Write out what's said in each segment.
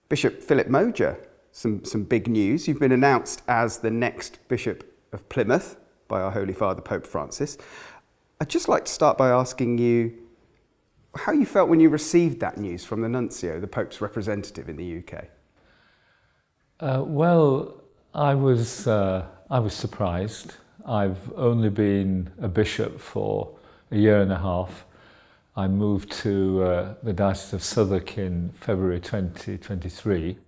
Bishop Philip Moger, some big news. You've been announced as the next Bishop of Plymouth by our Holy Father, Pope Francis. I'd just like to start by asking you how you felt when you received that news from the Nuncio, the Pope's representative in the UK. I was surprised. I've only been a bishop for a year and a half. I moved to the Diocese of Southwark in February 2023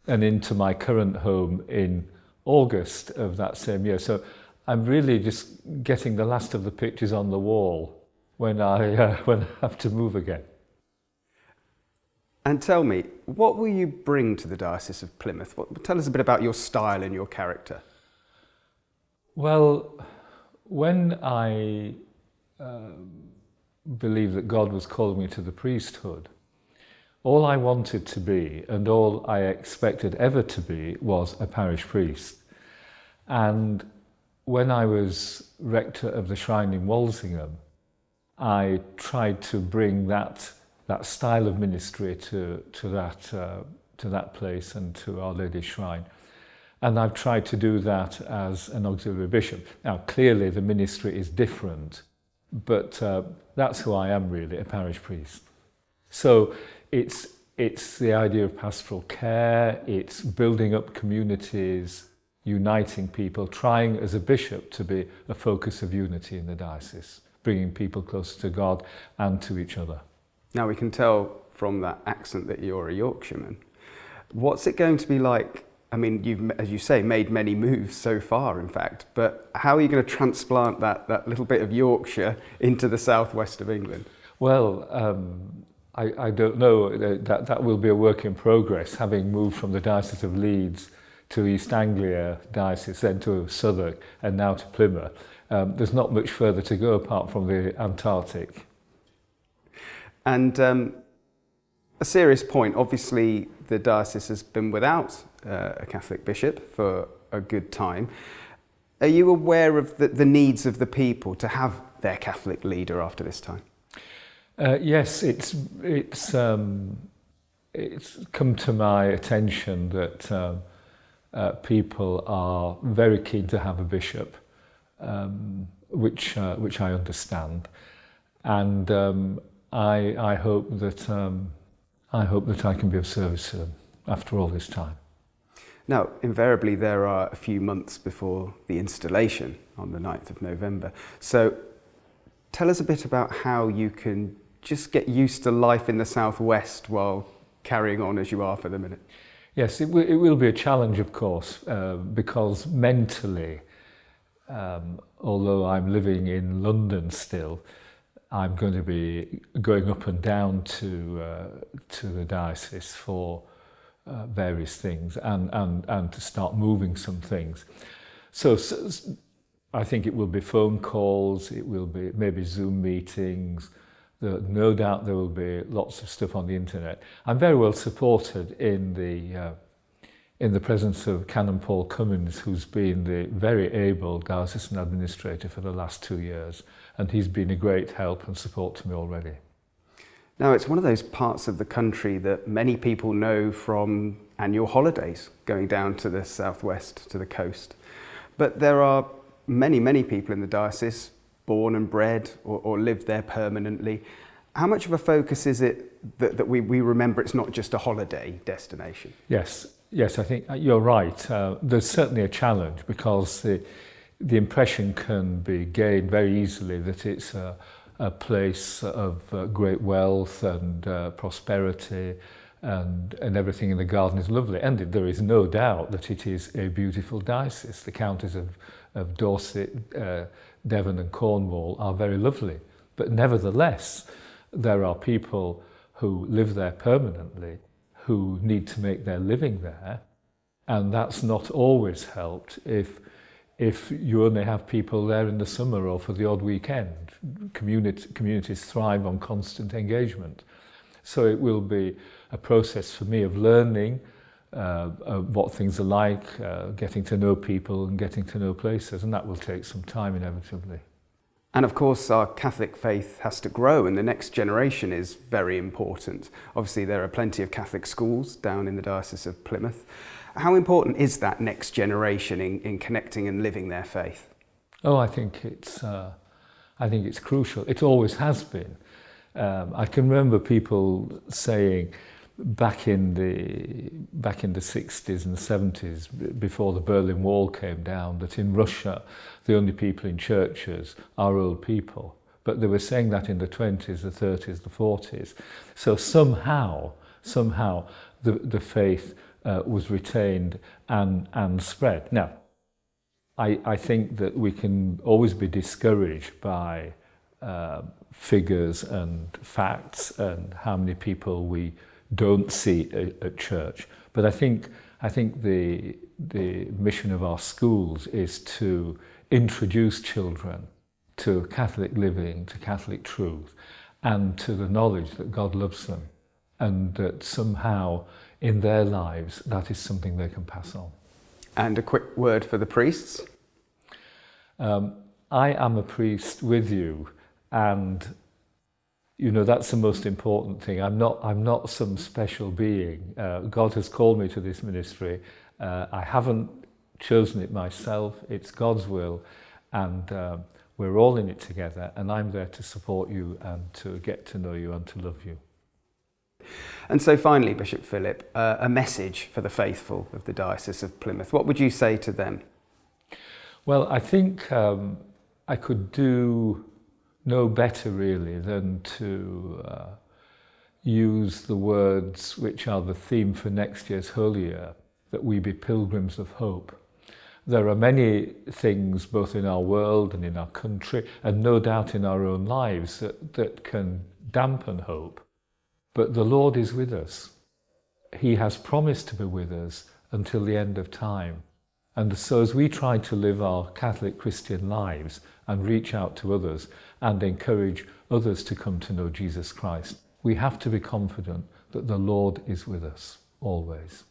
and into my current home in August of that same year. So I'm really just getting the last of the pictures on the wall when I have to move again. And tell me, what will you bring to the Diocese of Plymouth? Tell us a bit about your style and your character. Well, when I believed that God was calling me to the priesthood, all I wanted to be and all I expected ever to be was a parish priest. And when I was rector of the shrine in Walsingham, I tried to bring that style of ministry to that place and to Our Lady's shrine. And I've tried to do that as an auxiliary bishop. Now, clearly the ministry is different, but that's who I am really, a parish priest. So it's the idea of pastoral care, it's building up communities, uniting people, trying as a bishop to be a focus of unity in the diocese, bringing people closer to God and to each other. Now we can tell from that accent that you're a Yorkshireman. What's it going to be like? I mean, you've, as you say, made many moves so far, in fact, but how are you going to transplant that little bit of Yorkshire into the southwest of England? Well, I don't know. That will be a work in progress, having moved from the Diocese of Leeds to East Anglia Diocese, then to Southwark, and now to Plymouth. There's not much further to go apart from the Antarctic. And a serious point, obviously the diocese has been without a Catholic bishop for a good time. Are you aware of the needs of the people to have their Catholic leader after this time? Yes, it's come to my attention that people are very keen to have a bishop, which I understand, and I hope that I can be of service to them after all this time. Now, invariably there are a few months before the installation on the 9th of November. So tell us a bit about how you can just get used to life in the southwest while carrying on as you are for the minute. Yes, it will be a challenge, of course, because mentally, although I'm living in London still, I'm going to be going up and down to the diocese for various things and to start moving some things. So I think it will be phone calls, it will be maybe Zoom meetings, no doubt there will be lots of stuff on the internet. I'm very well supported in the presence of Canon Paul Cummins, who's been the very able diocesan administrator for the last 2 years, and he's been a great help and support to me already. Now, it's one of those parts of the country that many people know from annual holidays, going down to the southwest, to the coast. But there are many people in the diocese born and bred or live there permanently. How much of a focus is it that we remember it's not just a holiday destination? Yes, I think you're right. There's certainly a challenge because the impression can be gained very easily that it's a place of great wealth and prosperity and everything in the garden is lovely. And there is no doubt that it is a beautiful diocese. The counties of Dorset, Devon and Cornwall are very lovely. But nevertheless, there are people who live there permanently who need to make their living there. And that's not always helped if you only have people there in the summer or for the odd weekend. Communities thrive on constant engagement. So it will be a process for me of learning what things are like, getting to know people and getting to know places, and that will take some time inevitably. And of course, our Catholic faith has to grow, and the next generation is very important. Obviously, there are plenty of Catholic schools down in the Diocese of Plymouth. How important is that next generation in connecting and living their faith? Oh, I think it's crucial. It always has been. I can remember people saying back in the 60s and 70s, before the Berlin Wall came down, that in Russia the only people in churches are old people. But they were saying that in the 20s, the 30s, the 40s. So somehow the faith was retained and spread. Now, I think that we can always be discouraged by figures and facts and how many people we don't see at church. But I think the mission of our schools is to introduce children to Catholic living, to Catholic truth, and to the knowledge that God loves them, and that somehow in their lives that is something they can pass on. And a quick word for the priests. I am a priest with you, and that's the most important thing. I'm not some special being. God has called me to this ministry. I haven't chosen it myself. It's God's will, and we're all in it together, and I'm there to support you and to get to know you and to love you. And so finally, Bishop Philip, a message for the faithful of the Diocese of Plymouth. What would you say to them? Well, I think I could do no better really than to use the words which are the theme for next year's Holy Year, that we be pilgrims of hope. There are many things both in our world and in our country, and no doubt in our own lives, that can dampen hope. But the Lord is with us. He has promised to be with us until the end of time. And so as we try to live our Catholic Christian lives and reach out to others and encourage others to come to know Jesus Christ, we have to be confident that the Lord is with us always.